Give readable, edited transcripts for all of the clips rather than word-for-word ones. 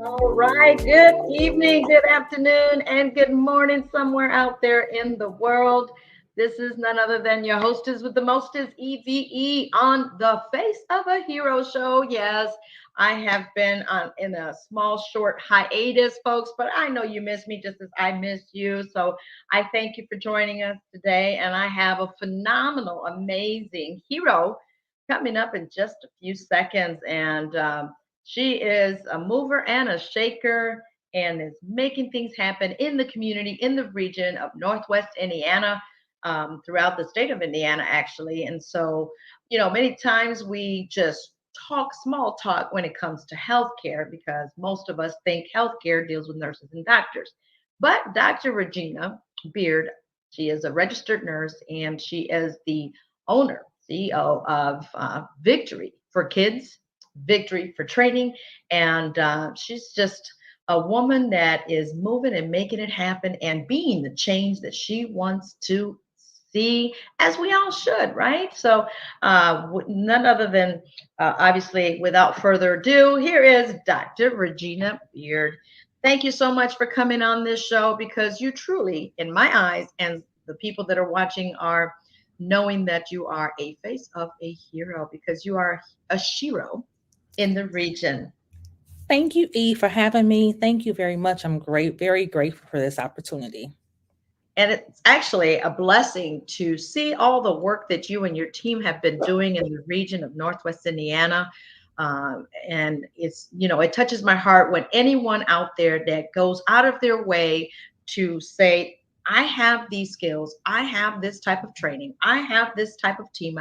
All right. Good evening, good afternoon, and good morning somewhere out there in the world. This is none other than your hostess with the mostest, EVE, on the Face of a Hero show. Yes, I have been in a small, short hiatus, folks, but I know you miss me just as I miss you. So I thank you for joining us today. And I have a phenomenal, amazing hero coming up in just a few seconds. And she is a mover and a shaker and is making things happen in the community, in the region of Northwest Indiana, throughout the state of Indiana, actually. And so, many times we just talk small talk when it comes to healthcare because most of us think healthcare deals with nurses and doctors. But Dr. Regina Beard, she is a registered nurse and she is the owner, CEO of Victory for Kids, Victory for Training. And she's just a woman that is moving and making it happen and being the change that she wants to see, as we all should, right? So, none other than obviously, without further ado, here is Dr. Regina Beard. Thank you so much for coming on this show because you truly, in my eyes, and the people that are watching are knowing that you are a face of a hero because you are a shiro in the region. Thank you, E, for having me. Thank you very much. I'm very grateful for this opportunity. And it's actually a blessing to see all the work that you and your team have been doing in the region of Northwest Indiana. And it touches my heart when anyone out there that goes out of their way to say, I have these skills, I have this type of training, I have this type of team.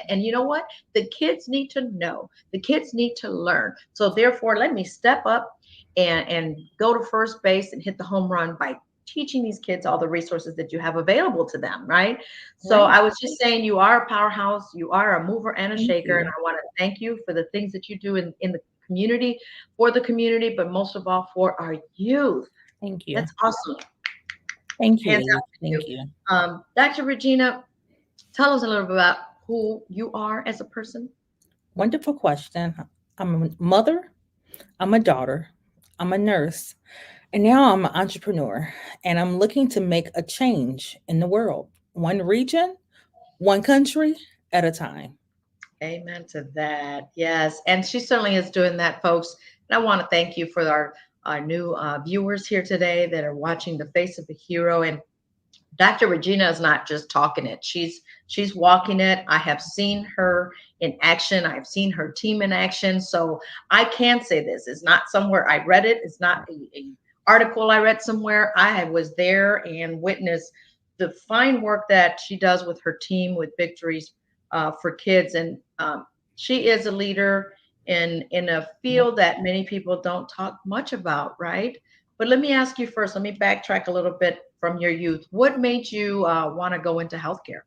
And you know what? The kids need to know, the kids need to learn. So therefore, let me step up and go to first base and hit the home run by teaching these kids all the resources that you have available to them, right? So Right. I was just saying, you are a powerhouse, you are a mover and a Thank shaker, and you. I want to thank you for the things that you do in the community, for the community, but most of all for our youth. Thank you. That's awesome. Thank you, Hands E. out to you. Thank you. Dr. Regina, tell us a little bit about who you are as a person. Wonderful question. I'm a mother, I'm a daughter, I'm a nurse, and now I'm an entrepreneur. And I'm looking to make a change in the world, one region, one country at a time. Amen to that. Yes. And she certainly is doing that, folks. And I want to thank you for our new viewers here today that are watching The Face of a Hero. And Dr. Regina is not just talking it. She's walking it. I have seen her in action. I've seen her team in action. So I can say this. It's not somewhere I read it. It's not a article I read somewhere. I was there and witnessed the fine work that she does with her team with Victories for Kids. And she is a leader in a Yep. field that many people don't talk much about, right? But let me ask you first, let me backtrack a little bit from your youth. What made you want to go into healthcare?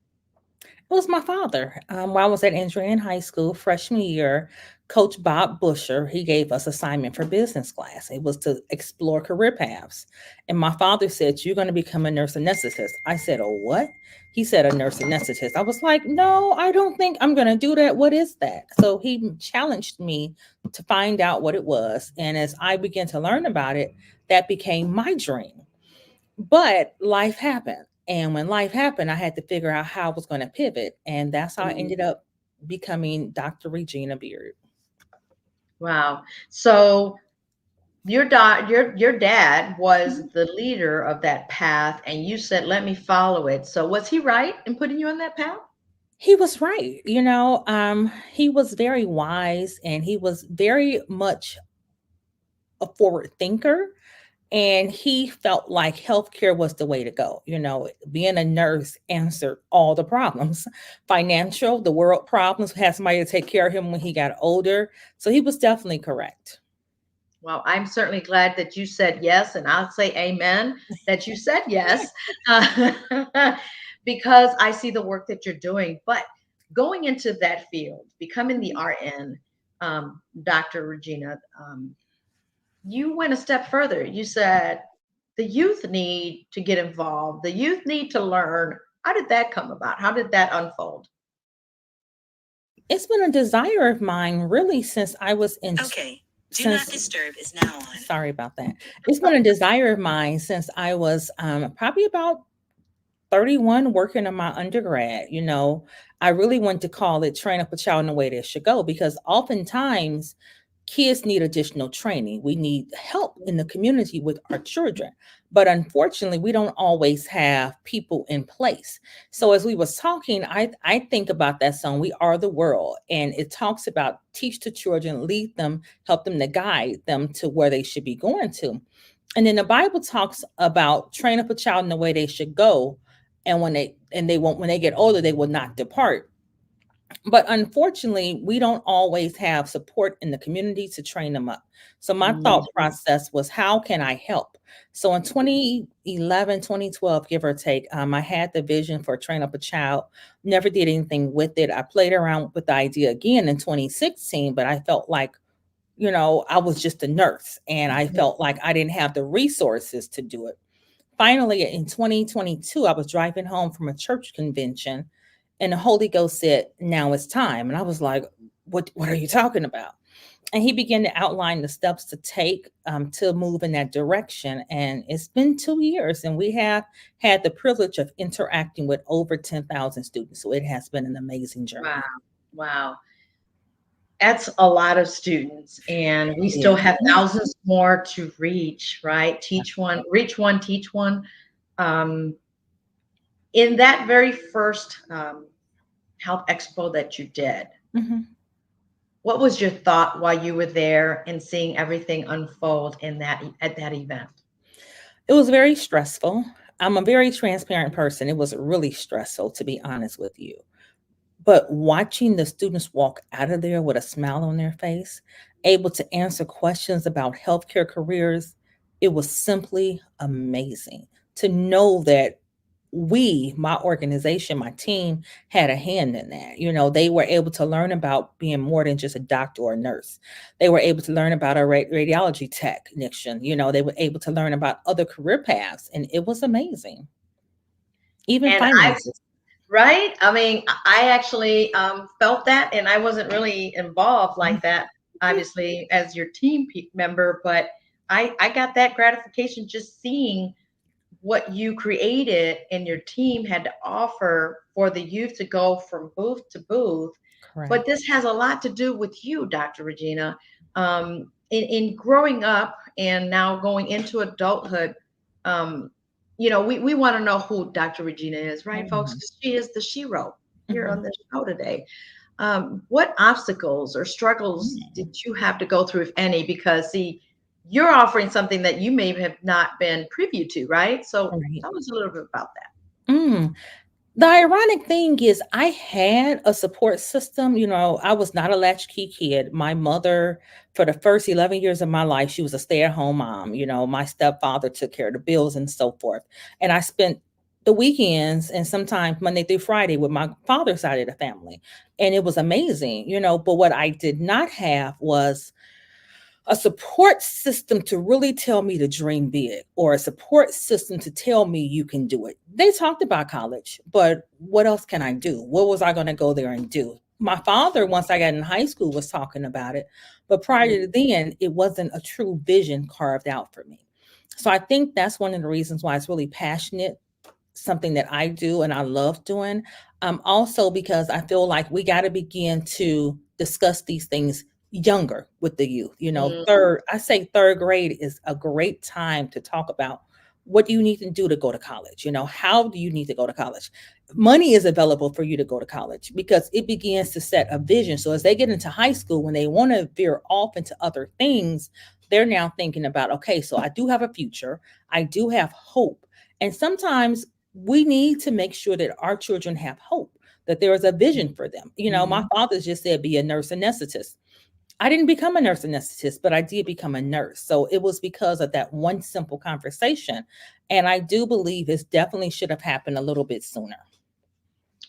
It was my father. While I was at Andrean High School freshman year, Coach Bob Busher, he gave us assignment for business class. It was to explore career paths. And my father said, "You're going to become a nurse anesthetist." I said, "Oh, what?" He said, "A nurse anesthetist." I was like, "No, I don't think I'm going to do that. What is that?" So he challenged me to find out what it was. And as I began to learn about it, that became my dream. But life happened. And when life happened, I had to figure out how I was going to pivot. And that's how I Mhm. ended up becoming Dr. Regina Beard. Wow. So your dad was the leader of that path, and you said, "Let me follow it." So was he right in putting you on that path? He was right. He was very wise and he was very much a forward thinker. And he felt like healthcare was the way to go. Being a nurse answered all the problems financial, the world problems, had somebody to take care of him when he got older. So he was definitely correct. Well, I'm certainly glad that you said yes, and I'll say amen that you said yes, uh, because I see the work that you're doing. But going into that field, becoming the RN, Dr. Regina, you went a step further. You said the youth need to get involved, the youth need to learn. How did that come about? How did that unfold? It's been a desire of mine really since I was in Okay. Do not disturb is now on. Sorry about that. It's been a desire of mine since I was probably about 31 working on my undergrad. I really want to call it train up a child in the way they should go because oftentimes kids need additional training. We need help in the community with our children. But unfortunately, we don't always have people in place. So as we was talking, I think about that song, We Are the World. And it talks about teach the children, lead them, help them to guide them to where they should be going to. And then the Bible talks about train up a child in the way they should go. And when they get older, they will not depart. But unfortunately, we don't always have support in the community to train them up. So my thought process was, how can I help? So in 2011, 2012, give or take, I had the vision for Train Up a Child, never did anything with it. I played around with the idea again in 2016, but I felt like, I was just a nurse and I felt like I didn't have the resources to do it. Finally, in 2022, I was driving home from a church convention and the Holy Ghost said, now it's time. And I was like, what are you talking about? And he began to outline the steps to take to move in that direction. And it's been 2 years, and we have had the privilege of interacting with over 10,000 students. So it has been an amazing journey. Wow. Wow. That's a lot of students, and we still have thousands more to reach, right? Teach one, reach one, teach one. In that very first Health Expo that you did, what was your thought while you were there and seeing everything unfold at that event? It was very stressful. I'm a very transparent person. It was really stressful, to be honest with you. But watching the students walk out of there with a smile on their face, able to answer questions about healthcare careers, it was simply amazing to know that my organization, my team, had a hand in that. They were able to learn about being more than just a doctor or a nurse. They were able to learn about a radiology technician. They were able to learn about other career paths, and it was amazing. Even finances. Right? I mean, I actually felt that, and I wasn't really involved like that, obviously, as your team member, but I got that gratification just seeing what you created and your team had to offer for the youth to go from booth to booth. Correct. But this has a lot to do with you, Dr. Regina. In growing up and now going into adulthood, we want to know who Dr. Regina is, right, folks? Because she is the shero here on this show today. What obstacles or struggles did you have to go through, if any? Because, see, you're offering something that you may have not been privy to, right? So tell us a little bit about that. The ironic thing is I had a support system. I was not a latchkey kid. My mother, for the first 11 years of my life, she was a stay-at-home mom. My stepfather took care of the bills and so forth. And I spent the weekends and sometimes Monday through Friday with my father's side of the family. And it was amazing, but what I did not have was a support system to really tell me to dream big, or a support system to tell me you can do it. They talked about college, but what else can I do? What was I going to go there and do? My father, once I got in high school, was talking about it. But prior to then, it wasn't a true vision carved out for me. So I think that's one of the reasons why it's really passionate, something that I do and I love doing. Also because I feel like we got to begin to discuss these things younger with the youth. Third grade is a great time to talk about what do you need to do to go to college. How do you need to go to college? Money is available for you to go to college because it begins to set a vision. So as they get into high school, when they want to veer off into other things, they're now thinking about, okay, so I do have a future, I do have hope. And sometimes we need to make sure that our children have hope, that there is a vision for them. My father just said, be a nurse anesthetist. I didn't become a nurse anesthetist, but I did become a nurse. So it was because of that one simple conversation. And I do believe this definitely should have happened a little bit sooner.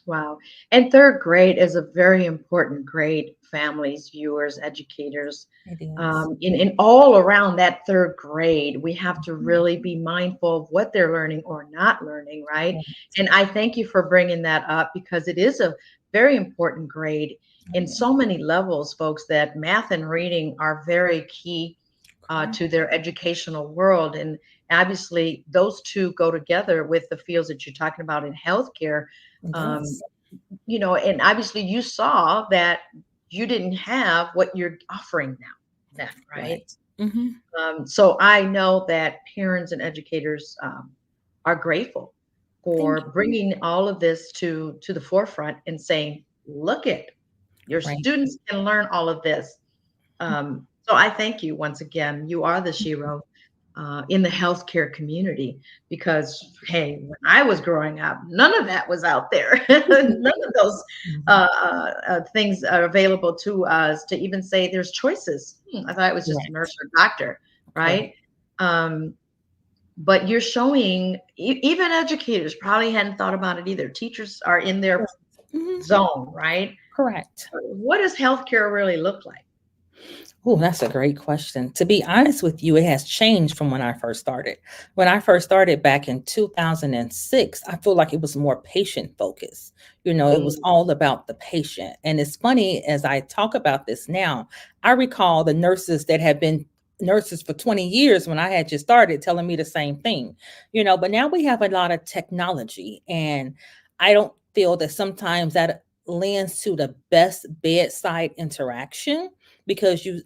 Wow. And third grade is a very important grade, families, viewers, educators. In all around that third grade, we have to really be mindful of what they're learning or not learning, right? And I thank you for bringing that up because it is a very important grade. in so many levels, folks, that math and reading are very key Correct. to their educational world. And obviously, those two go together with the fields that you're talking about in healthcare. It Um, does. and obviously, you saw that you didn't have what you're offering now, then, right? Right. Hmm. So I know that parents and educators are grateful Thank for you. bringing all of this to the forefront and saying, "Look it, your Right. students can learn all of this." So I thank you once again. You are the Shiro in the healthcare community because, hey, when I was growing up, none of that was out there. None of those Mhm. things are available to us to even say there's choices. I thought it was just a Right. nurse or doctor, Correct. right? Um, but you're showing, even educators probably hadn't thought about it either. Teachers are in their Mhm. zone, right? Correct. What does healthcare really look like? Oh, that's a great question. To be honest with you, it has changed from when I first started. When I first started back in 2006, I feel like it was more patient focused. It was Mm, all about the patient. And it's funny as I talk about this now, I recall the nurses that had been nurses for 20 years when I had just started telling me the same thing. But now we have a lot of technology, and I don't feel that sometimes that lends to the best bedside interaction because you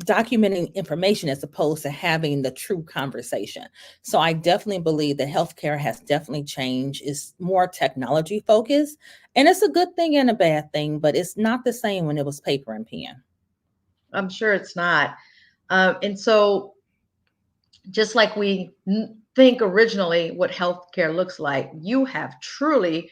documenting information as opposed to having the true conversation. So I definitely believe that healthcare has definitely changed. It's more technology focused, and it's a good thing and a bad thing, but it's not the same when it was paper and pen. I'm sure it's not. And so, just like we think originally what healthcare looks like, you have truly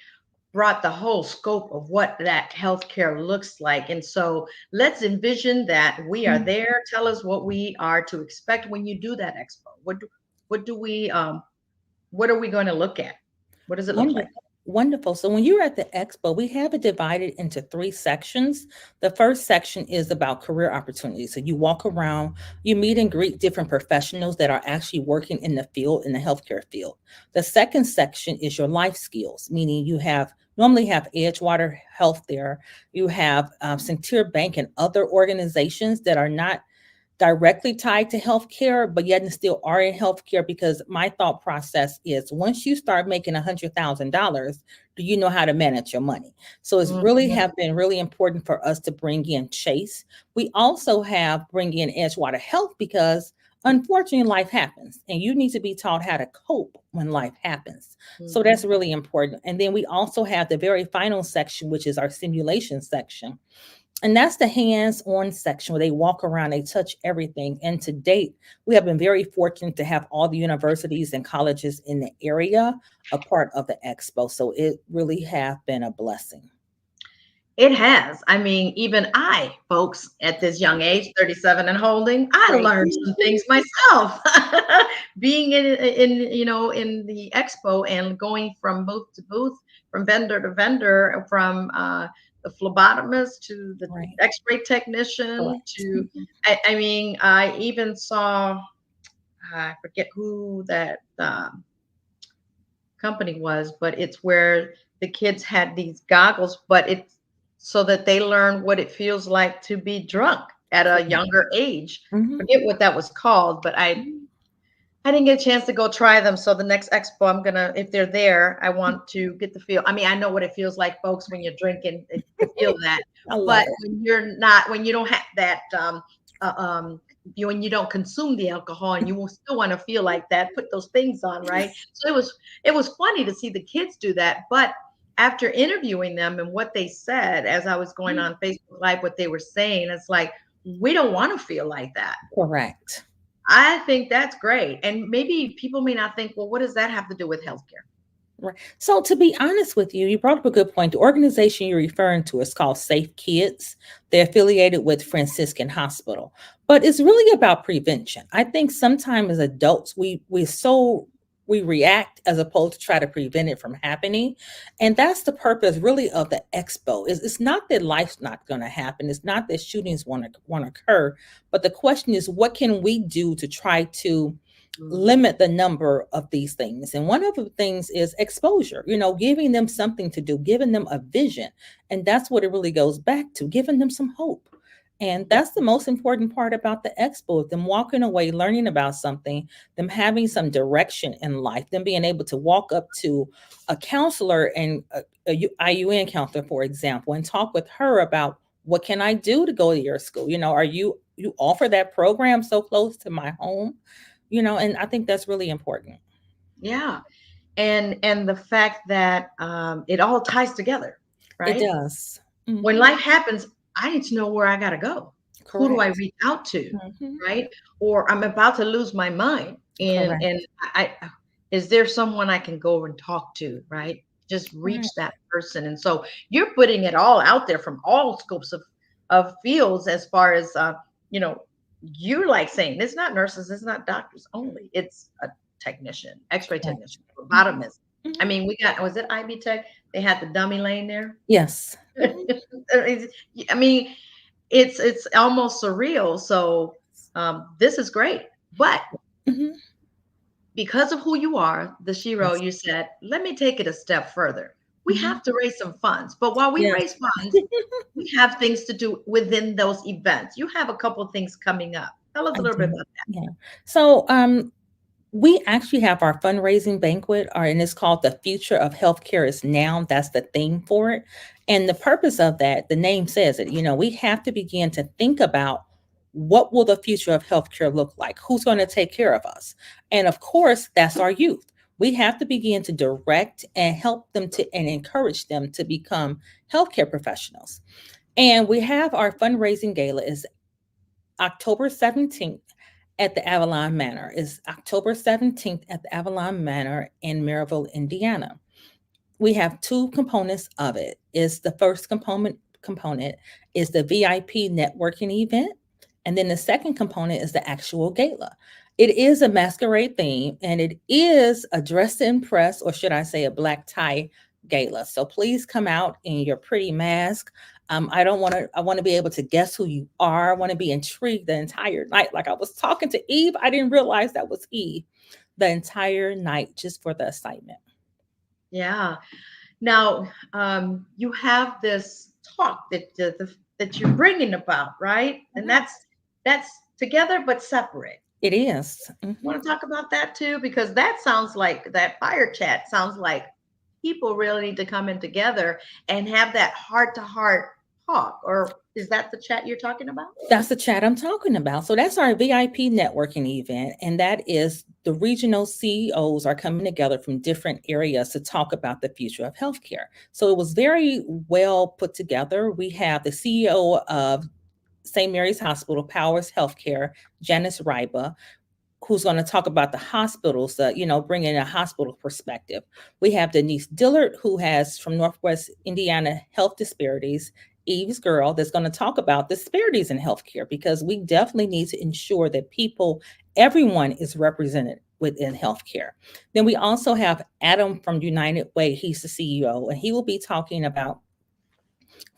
brought the whole scope of what that healthcare looks like. And so, let's envision that we are Mm. there. Tell us what we are to expect when you do that expo. What do we what are we going to look at? What does it look like? Wonderful. Wonderful. So when you're at the expo, we have it divided into three sections. The first section is about career opportunities. So you walk around, you meet and greet different professionals that are actually working in the field, in the healthcare field. The second section is your life skills, meaning you have normally have Edgewater Health there. You have Sincere Bank and other organizations that are not directly tied to healthcare, but yet and still are in healthcare because my thought process is once you start making $100,000, do you know how to manage your money? So it's really Mhm. have been really important for us to bring in Chase. We also have bring in Edgewater Health because unfortunately life happens and you need to be taught how to cope when life happens. So that's Mhm. really important. And then we also have the very final section, which is our simulation section, and that's the hands-on section where they walk around, they touch everything. And to date, we have been very fortunate to have all the universities and colleges in the area a part of the expo. So it really have been a blessing. It has. I mean, even I, folks, at this young age, 37 and holding, I Right. learned some things myself. Being in the expo and going from booth to booth, from vendor to vendor, from the phlebotomist to the Right. X-ray technician Correct. to, I mean, I even saw, I forget who that company was, but it's where the kids had these goggles, but it's so that they learn what it feels like to be drunk at a Correct. younger age. Mhm. Forget what that was called, but I didn't get a chance to go try them. So the next expo, I'm gonna, if they're there, I want to get the feel. I mean, I know what it feels like, folks, when you're drinking, you feel that. I love But it. when you're not, when you don't have that, uh, um, when you don't consume the alcohol and you will still want to feel like that, put those things on, right? So it was funny to see the kids do that. But after interviewing them and what they said as I was going on Facebook Live, what they were saying, it's like we don't want to feel like that. Correct. I think that's great. And maybe people may not think, well, what does that have to do with healthcare? Right. So to be honest with you, you brought up a good point. The organization you're referring to is called Safe Kids. They're affiliated with Franciscan Hospital, but it's really about prevention. I think sometimes as adults, we react as opposed to try to prevent it from happening. And that's the purpose really of the expo. It's not that life's not going to happen. It's not that shootings won't occur, but the question is what can we do to try to limit the number of these things. And one of the things is exposure, giving them something to do, giving them a vision. And that's what it really goes back to, giving them some hope. And that's the most important part about the expo, them walking away, learning about something, them having some direction in life, them being able to walk up to a counselor and IUN counselor, for example, and talk with her about what can I do to go to your school? Are you offer that program so close to my home? And I think that's really important. Yeah. And the fact that it all ties together, It right? does. When Mhm. life happens, I need to know where I got to go. Who do I Correct. reach out to, Mhm. right? Or I'm about to lose my mind, and Correct. is there someone I can go and talk to, right? Just reach Correct. that person. And so you're putting it all out there from all scopes of fields as far as you know, you're like saying it's not nurses, it's not doctors only. It's a technician, X-ray Correct. technician, Mhm. phlebotomist. I Mhm. mean, we got was it IB Tech? They had the dummy lane there. Yes. Mhm. I mean, it's almost surreal. So this is great, but Mhm. because of who you are, the Shiro, Yes. you said, let me take it a step further. We Mhm. have to raise some funds, but while we raise Yes. funds, we have things to do within those events. You have a couple of things coming up. Tell us I a little bit do. about Yeah. So, we actually have our fundraising banquet, and it's called "The Future of Healthcare is Now." That's the theme for it, and the purpose of that, the name says it. We have to begin to think about what will the future of healthcare look like. Who's going to take care of us? And of course, that's our youth. We have to begin to direct and help them to and encourage them to become healthcare professionals. And we have our fundraising gala is October 17th at the Avalon Manor. Is October 17th at the Avalon Manor in Maryville, Indiana. We have two components of it. Is the first component is the VIP networking event, and then the second component is the actual gala. It is a masquerade theme, and it is a dress to impress, or should I say, a black tie gala. So please come out in your pretty mask. I don't want to. I want to be able to guess who you are. I want to be intrigued the entire night. Like I was talking to Eve, I didn't realize that was Eve the entire night just for the excitement. that. Yeah. Now, you have this talk that you're bringing about, right? And that's together but separate. It is. Mhm. Want to talk about that too? Because that sounds like that fire chat sounds like people really need to come in together and have that heart to heart talk. Or is that the chat you're talking about? That's the chat I'm talking about. So that's our VIP networking event. And that is the regional CEOs are coming together from different areas to talk about the future of healthcare. So it was very well put together. We have the CEO of St. Mary's Hospital, Powers Healthcare, Janice Riba, who's going to talk about the hospitals, bringing a hospital perspective. We have Denise Dillard, who has from Northwest Indiana Health Disparities, Eve's Girl, that's going to talk about disparities in healthcare because we definitely need to ensure that everyone is represented within healthcare. Then we also have Adam from United Way. He's the CEO, and he will be talking about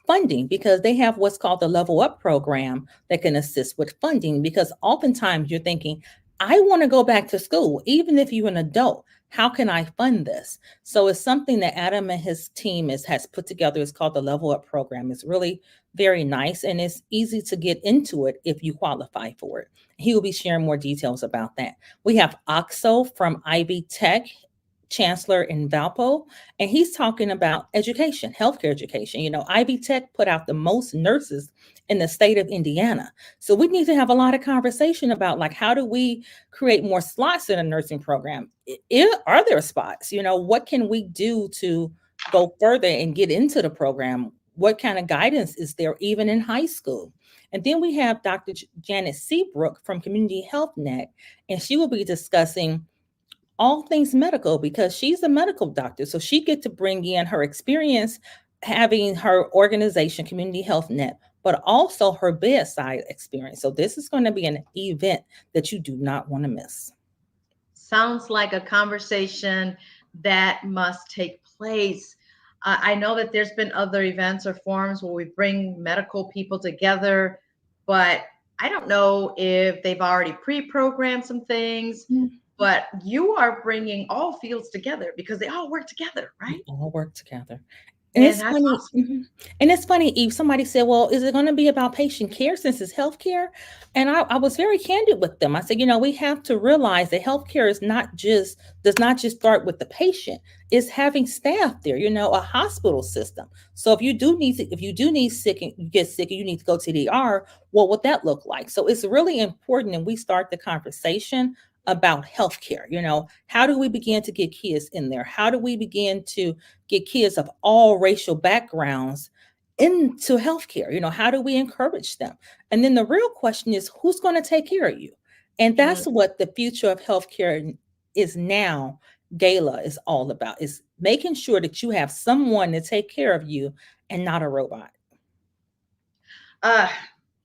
funding because they have what's called the Level Up program that can assist with funding. Because oftentimes you're thinking, I want to go back to school, even if you're an adult. How can I fund this? So it's something that Adam and his team has put together. It's called the Level Up program. It's really very nice and it's easy to get into it if you qualify for it. He will be sharing more details about that. We have Oxo from IB Tech, Chancellor in Valpo, and he's talking about education, healthcare education. Ivy Tech put out the most nurses in the state of Indiana. So we need to have a lot of conversation about like how do we create more slots in a nursing program? Are there spots? What can we do to go further and get into the program? What kind of guidance is there even in high school? And then we have Dr. Janet Seabrook from Community Health Net, and she will be discussing all things medical because she's a medical doctor. So she get to bring in her experience having her organization, Community Health Net, but also her bedside experience. So this is going to be an event that you do not want to miss. Sounds like a conversation that must take place. I know that there's been other events or forums where we bring medical people together, but I don't know if they've already pre programmed some things. but you are bringing all fields together because they all work together, We right? all work together. And And it's that's funny, awesome. and it's funny, Eve, somebody said, "Well, is it gonna be about patient care since it's healthcare?" And I was very candid with them. I said, we have to realize that healthcare is not just does not just start with the patient. It's having staff there, a hospital system. So if you do need sick and you get sick and you need to go to the ER, what would that look like? So it's really important, and we start the conversation about healthcare. How do we begin to get kids in there? How do we begin to get kids of all racial backgrounds into healthcare? How do we encourage them? And then the real question is, who's going to take care of you? And Mm. that's what the future of healthcare is now. Gala is all about is making sure that you have someone to take care of you and not a robot. Uh,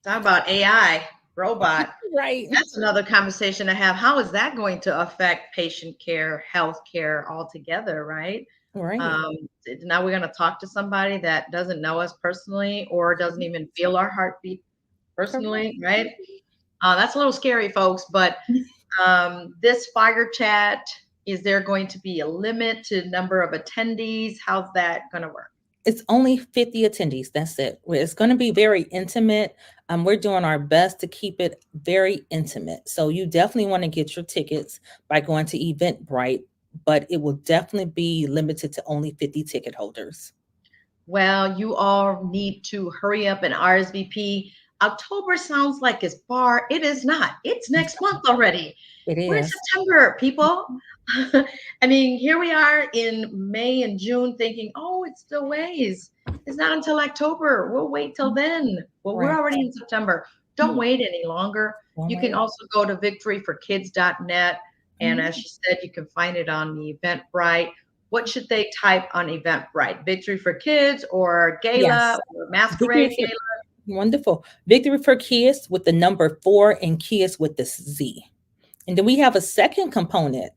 talk about AI, robot. Right. That's another conversation to have. How is that going to affect patient care, health care altogether, right? Right. Um, Now we're going to talk to somebody that doesn't know us personally or doesn't even feel our heartbeat Correct. personally, right? That's a little scary, folks. But this fire chat, is there going to be a limit to number of attendees? How's that going to work? It's only 50 attendees. That's it. It's going to be very intimate. We're doing our best to keep it very intimate. So you definitely want to get your tickets by going to Eventbrite, but it will definitely be limited to only 50 ticket holders. Well, you all need to hurry up and RSVP. October sounds like it's far. It is not. It's next month already. It We're in is. September, people. I mean, here we are in May and June thinking, oh, it's still ways. It's not until October. We'll wait till then. Well, we're Right. already in September. Don't wait any longer. One You can way. also go to victoryforkids.net. And as she said, you can find it on the Eventbrite. What should they type on Eventbrite? Victory for Kids or Gala Yes. or Victory Masquerade for Gala? Wonderful. Victory for Kids with the number 4 and Kids with the Z. And then we have a second component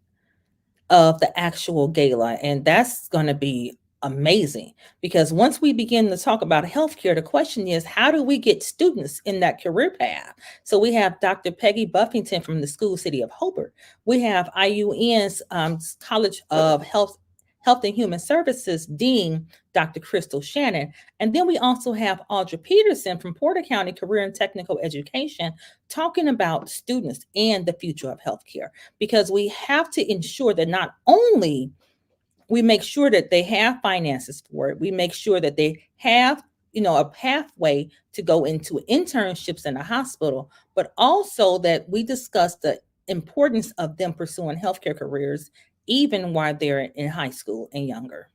of the actual gala. And that's going to be amazing because once we begin to talk about healthcare, the question is, how do we get students in that career path? So we have Dr. Peggy Buffington from the School City of Hobart. We have IUN's College of Health and Human Services Dean, Dr. Crystal Shannon. And then we also have Audra Peterson from Porter County Career and Technical Education talking about students and the future of healthcare, because we have to ensure that not only we make sure that they have finances for it, we make sure that they have a pathway to go into internships in a hospital, but also that we discuss the importance of them pursuing healthcare careers even while they're in high school and younger.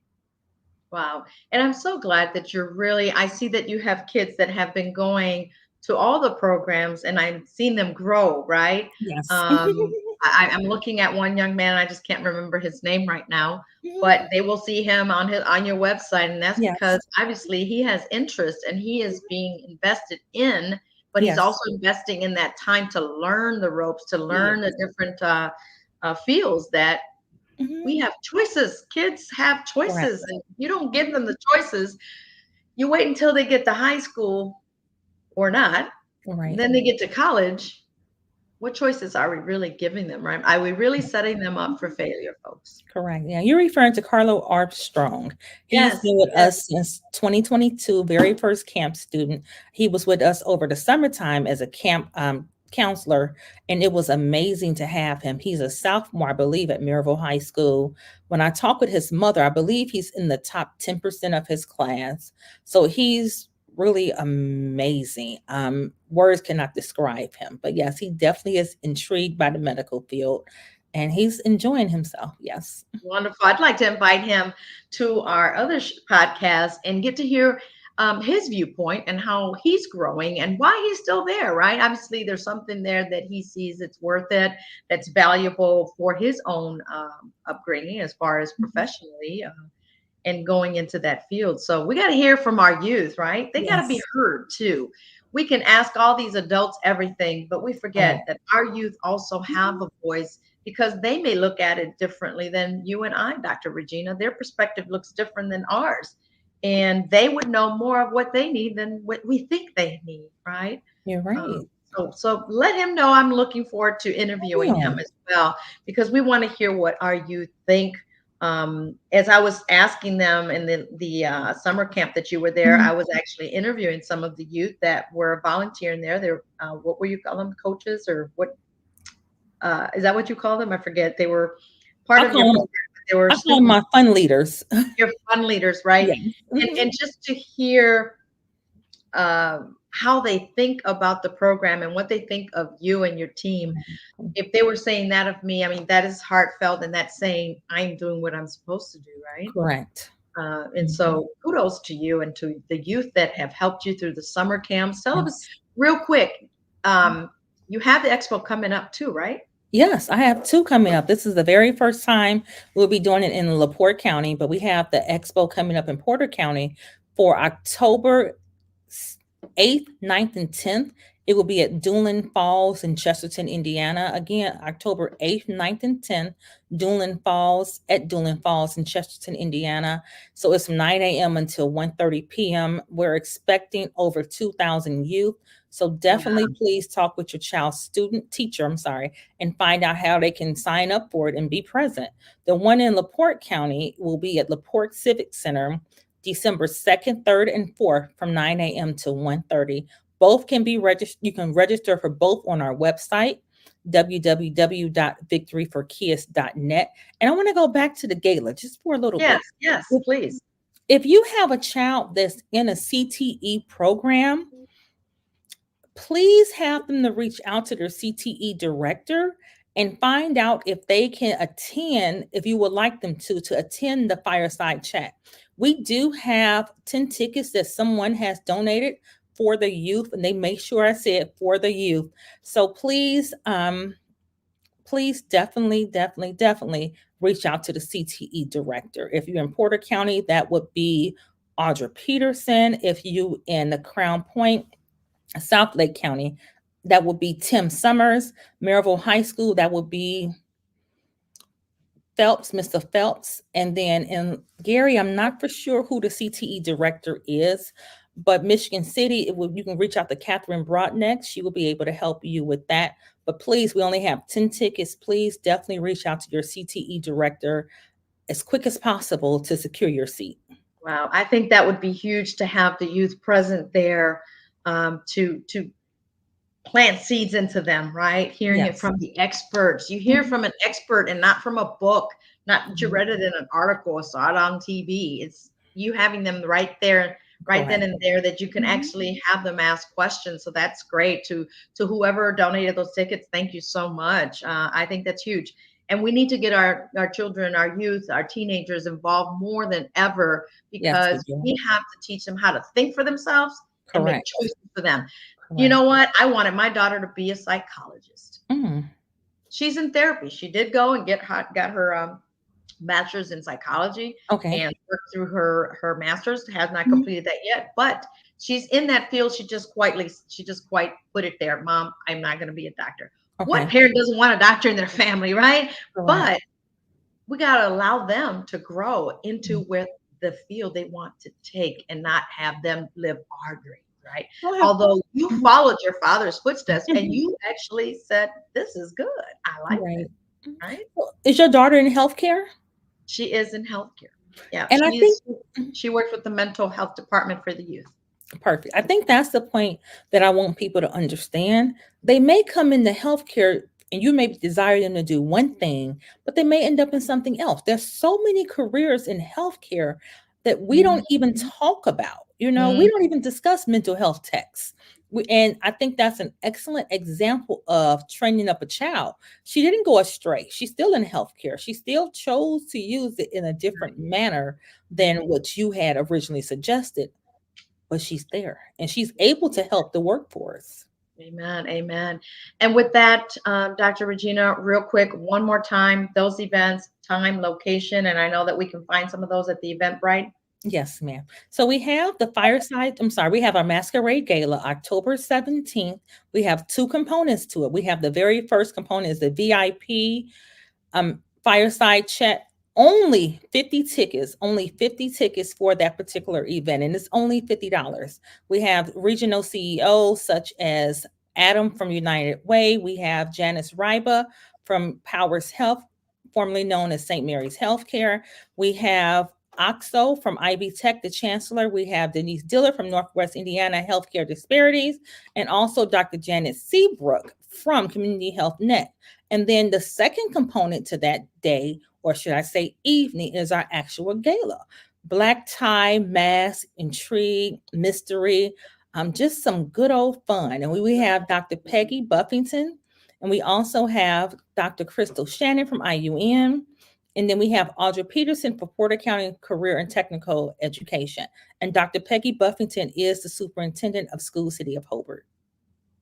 Wow. And I'm so glad that I see that you have kids that have been going to all the programs and I've seen them grow, right? Yes. I'm looking at one young man, I just can't remember his name right now, but they will see him on your website. And that's Yes. because obviously he has interest and he is being invested in, but he's Yes. also investing in that time to learn the ropes, to learn the Yes. different fields that we Mhm. have choices. Kids have Correct. choices, and you don't give them the choices. You wait until they get to high school or not. Right. Then they get to college. What choices are we really giving them, right? Are we really setting them up for failure, folks? Correct. Yeah, you're referring to Carlo Armstrong. He's Yes, been with yes. us since 2022, very first camp student. He was with us over the summertime as a camp counselor, and it was amazing to have him. He's a sophomore, I believe, at Maryville High School. When I talk with his mother, I believe he's in the top 10% of his class. So he's really amazing. Words cannot describe him, but yes, he definitely is intrigued by the medical field and he's enjoying himself. Yes. Wonderful. I'd like to invite him to our other podcast and get to hear his viewpoint and how he's growing and why he's still there, right? Obviously, there's something there that he sees it's worth it, that's valuable for his own upbringing as far as Mhm. professionally. And going into that field. So we got to hear from our youth, right? They got to be Yes. heard too. We can ask all these adults everything, but we Right. forget that our youth also have Mhm. a voice because they may look at it differently than you and I, Dr. Regina. Their perspective looks different than ours. And they would know more of what they need than what we think they need, right? You're Um, right. So let him know I'm looking forward to interviewing Yeah. him as well, because we want to hear what our youth think. As I was asking them in the summer camp that you were there, Mhm. I was actually interviewing some of the youth that were volunteering there. They're what were you call them, coaches, or what is that what you call them? I forget. They were part I of your call them program, but they were I call 'em students, my fun leaders. your fun leaders, right? Yes. Mhm. And just to hear how they think about the program and what they think of you and your team. If they were saying that of me, I mean, that is heartfelt, and that's saying I'm doing what I'm supposed to do, right? Correct. And Mhm. so kudos to you and to the youth that have helped you through the summer camps. Tell us Yes. real quick. Um, you have the expo coming up too, right? Yes, I have 2 coming up. This is the very first time we'll be doing it in LaPorte County, but we have the expo coming up in Porter County for October 8th, 9th, and 10th. It will be at Doolin Falls in Chesterton, Indiana. Again, October 8th, 9th, and 10th, Doolin Falls at Doolin Falls in Chesterton, Indiana. So it's from 9 a.m. until 1:30 p.m. We're expecting over 2,000 youth. So definitely Wow. please talk with your child's teacher, I'm sorry, and find out how they can sign up for it and be present. The one in LaPorte County will be at LaPorte Civic Center December 2nd, 3rd, and 4th from 9 a.m. to 1:30. Both can be registered. You can register for both on our website, www.victoryforkids.net. And I want to go back to the gala just for a little Yes, bit. yes, If, please. if you have a child that's in a CTE program, please have them to reach out to their CTE director and find out if they can attend, if you would like them to attend the fireside chat. We do have 10 tickets that someone has donated for the youth, and they make sure I said for the youth. So please definitely reach out to the CTE director. If you're in Porter County, that would be Audra Peterson. If you in the Crown Point, South Lake County, that would be Tim Summers. Maryville High School, that would be Phelps, Mr. Phelps. And then in Gary, I'm not for sure who the CTE director is, but Michigan City, you can reach out to Catherine Broadneck. She will be able to help you with that. But please, we only have 10 tickets. Please definitely reach out to your CTE director as quick as possible to secure your seat. Wow, I think that would be huge to have the youth present there, to plant seeds into them, right? Hearing it Yes. from the experts. You hear Mhm. from an expert and not from a book, not that you Mhm. read it in an article or saw it on TV. It's you having them right there, right then Correct. and there, that you can Mhm. actually have them ask questions. So that's great. To whoever donated those tickets, thank you so much. I think that's huge. And we need to get our children, our youth, our teenagers involved more than ever, Yes, we because do. we have to teach them how to think for themselves and make Correct. choices for them. You Correct. know what? I wanted my daughter to be a psychologist. Mm. She's in therapy. She did go and got her bachelor's in psychology Okay. and worked through her master's. Has not Mhm. completed that yet, but she's in that field. She just quite put it there. Mom, I'm not going to be a doctor. What Okay. parent doesn't want a doctor in their family, right? Correct. But we got to allow them to grow into Mm. where the field they want to take, and not have them live arguing, right? I have Although you Mhm. followed your father's footsteps and Mhm. you actually said, this is good. I like Right. this, Mhm. right? Well, is your daughter in healthcare? She is in healthcare. Yeah, And I think Mhm. she works with the mental health department for the youth. Perfect. I think that's the point that I want people to understand. They may come into healthcare and you may desire them to do one thing, but they may end up in something else. There's so many careers in healthcare that we don't even Mhm. talk about. We Mhm. don't even discuss mental health techs. And I think that's an excellent example of training up a child. She didn't go astray. She's still in healthcare. She still chose to use it in a different manner than Right. what you had originally suggested, but she's there and she's able to help the workforce. Amen. Amen. And with that, Dr. Regina, real quick, one more time, those events, time, location, and I know that we can find some of those at the Eventbrite. Yes, ma'am. So we have the fireside, I'm sorry, we have our masquerade gala October 17th. We have two components to it. We have the very first component is the VIP fireside chat. Only 50 tickets for that particular event, and it's only $50. We have regional CEOs such as Adam from United Way. We have Janice Ryba from Powers Health, formerly known as St. Mary's Healthcare. We have Oxo from Ivy Tech, the chancellor. We have Denise Diller from Northwest Indiana Healthcare Disparities, and also Dr. Janet Seabrook from Community Health Net. And then the second component to that day, or should I say evening, is our actual gala. Black tie, mask, intrigue, mystery, just some good old fun. And we have Dr. Peggy Buffington, and we also have Dr. Crystal Shannon from IUN. And then we have Audra Peterson for Porter County Career and Technical Education. And Dr. Peggy Buffington is the superintendent of School City of Hobart.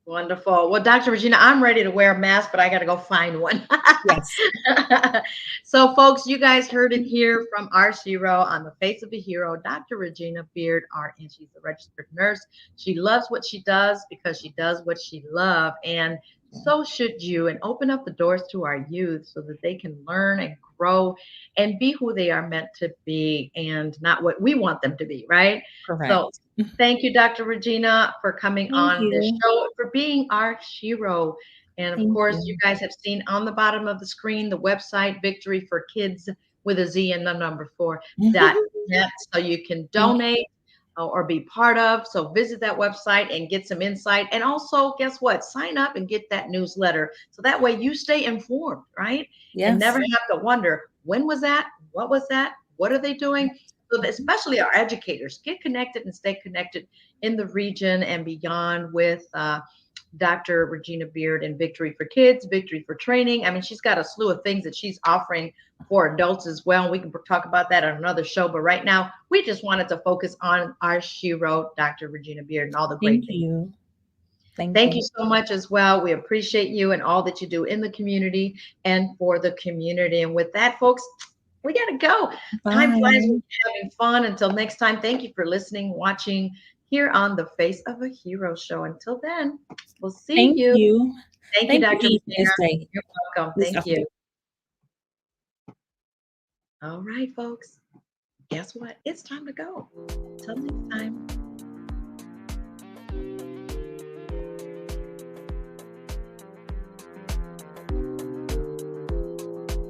Wonderful. Well, Dr. Regina, I'm ready to wear a mask, but I got to go find one. Yes. So, folks, you guys heard it here from our hero on the face of a hero, Dr. Regina Beard, and she's a registered nurse. She loves what she does because she does what she loves, and so should you. And open up the doors to our youth so that they can learn and grow and be who they are meant to be and not what we want them to be, right? Correct. So thank you, Dr. Regina, for coming on this show, for being our hero. And of course, you guys have seen on the bottom of the screen the website Victory for Kids with a Z and the number 4.net, so you can donate or be part of. So visit that website and get some insight. And also, guess what? Sign up and get that newsletter. So that way you stay informed, right? Yes. And never have to wonder, when was that? What was that? What are they doing? So especially our educators, get connected and stay connected in the region and beyond with Dr. Regina Beard and Victory for Kids, Victory for Training. I mean, she's got a slew of things that she's offering for adults as well. We can talk about that on another show. But right now, we just wanted to focus on our hero, Dr. Regina Beard, and all the great things. Thank you so much as well. We appreciate you and all that you do in the community and for the community. And with that, folks, we got to go. Bye. Time flies when you're having fun. Until next time, thank you for listening, watching here on the Face of a Hero show. Until then, we'll see you. Thank you, Dr. Regina. You're welcome. Thank you. All right, folks. Guess what? It's time to go. Until next time.